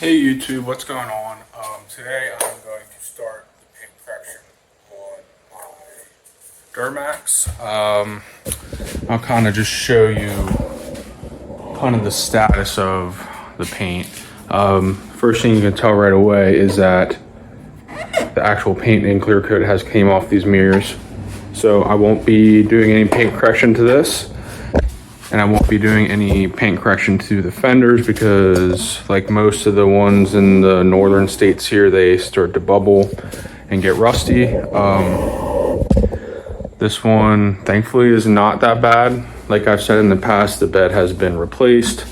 Hey YouTube, what's going on? Today I'm going to start the paint correction on my duramax. I'll kind of just show you kind of the status of the paint. First thing you can tell right away is that the actual paint and clear coat has came off these mirrors. So I won't be doing any paint correction to this. And I won't be doing any paint correction to the fenders because, like most of the ones in the northern states here, they start to bubble and get rusty. This one, thankfully, is not that bad. Like I've said in the past, the bed has been replaced.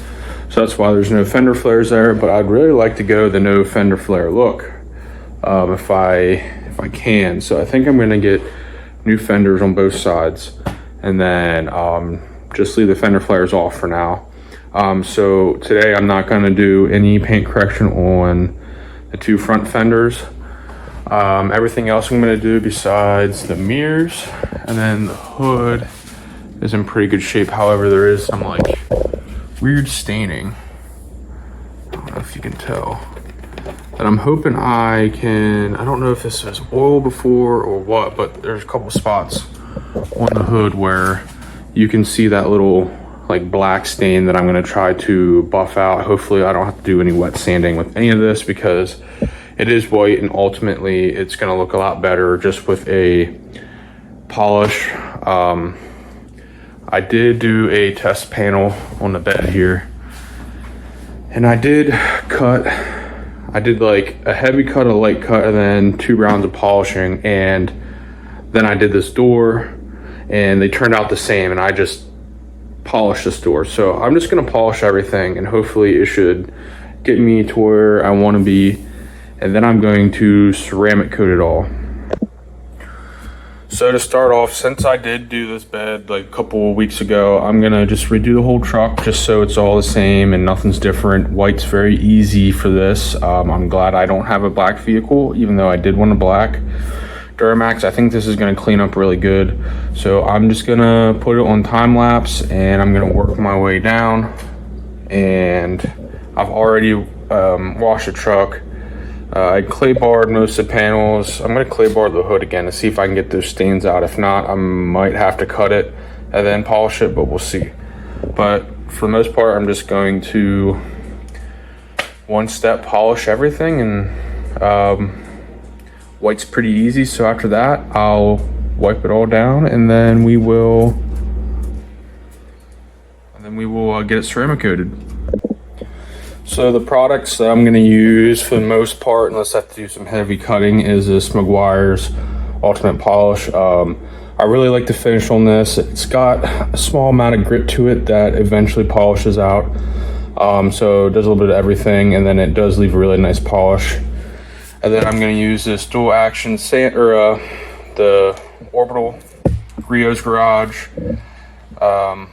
So that's why there's no fender flares there. But I'd really like to go the no fender flare look if I can. So I think I'm going to get new fenders on both sides. And then just leave the fender flares off for now. So today I'm not going to do any paint correction on the two front fenders. Everything else I'm going to do besides the mirrors and then the hood is in pretty good shape. However, there is some like weird staining. I don't know if you can tell. And I'm hoping I don't know if this was oil before or what, but there's a couple spots on the hood where you can see that little like black stain that I'm going to try to buff out. Hopefully I don't have to do any wet sanding with any of this because it is white and ultimately it's going to look a lot better just with a polish. I did do a test panel on the bed here and I did like a heavy cut, a light cut, and then 2 rounds of polishing, and then I did this door and they turned out the same, and I just polished this door. So I'm just gonna polish everything and hopefully it should get me to where I wanna be. And then I'm going to ceramic coat it all. So to start off, since I did do this bed like a couple of weeks ago, I'm gonna just redo the whole truck just so it's all the same and nothing's different. White's very easy for this. I'm glad I don't have a black vehicle, even though I did want a black. Duramax, I think this is going to clean up really good. So I'm just going to put it on time lapse and I'm going to work my way down. And I've already washed the truck. I clay barred most of the panels. I'm going to clay bar the hood again to see if I can get those stains out. If not, I might have to cut it and then polish it, but we'll see. But for the most part, I'm just going to one step polish everything, and white's pretty easy, so after that I'll wipe it all down and then we will get it ceramic coated. So the products that I'm going to use for the most part, unless I have to do some heavy cutting, is this Meguiar's Ultimate Polish. I really like the finish on this. It's got a small amount of grit to it that eventually polishes out, so it does a little bit of everything, and then it does leave a really nice polish. And then I'm going to use this dual action sand, or the Orbital Rio's Garage. I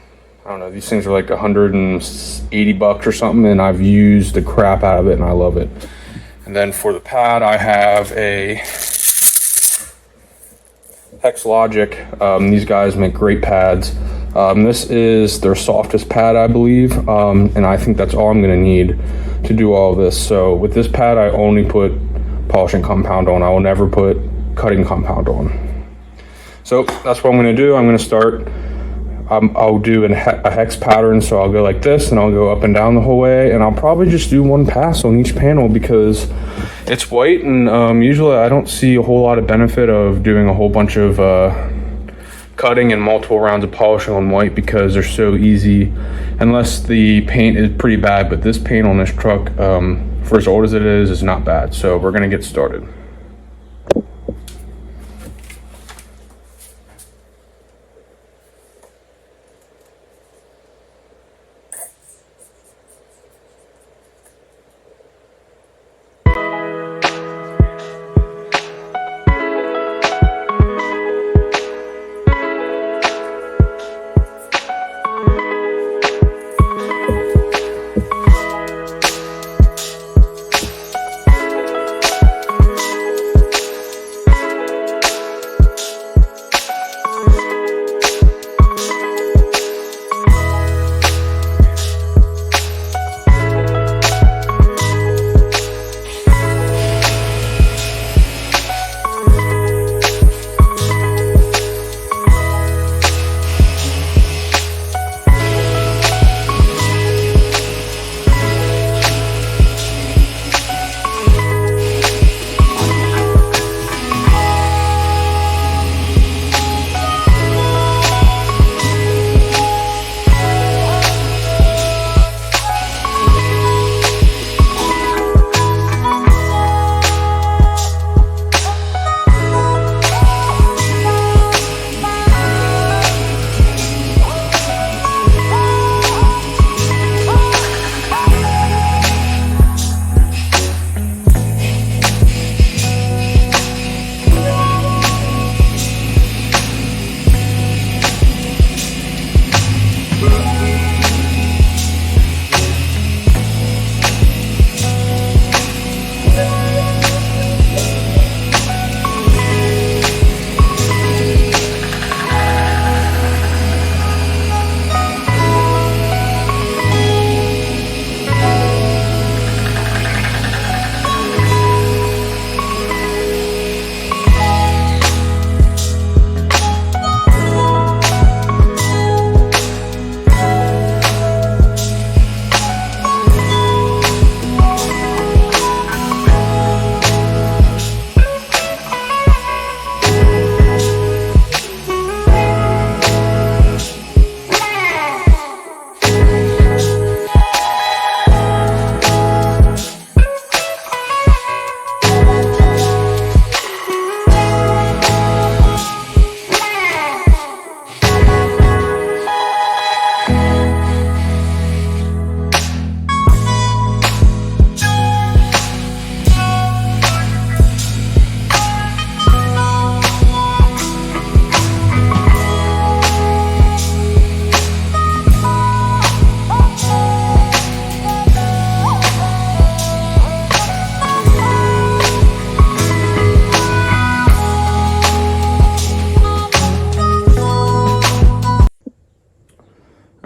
don't know, these things are like 180 bucks or something, and I've used the crap out of it and I love it. And then for the pad, I have a Hex Logic. These guys make great pads. This is their softest pad, I believe, and I think that's all I'm going to need to do all of this. So with this pad, I only put polishing compound on. I will never put cutting compound on. So that's what I'm going to do. I'm going to start, I'll do a hex pattern. So I'll go like this and I'll go up and down the whole way, and I'll probably just do one pass on each panel because it's white, and usually I don't see a whole lot of benefit of doing a whole bunch of cutting and multiple rounds of polishing on white because they're so easy, unless the paint is pretty bad. But this paint on this truck, for as old as it is not bad. So we're gonna get started.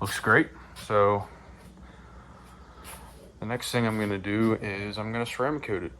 Looks great. So the next thing I'm gonna do is I'm gonna ceramic coat it.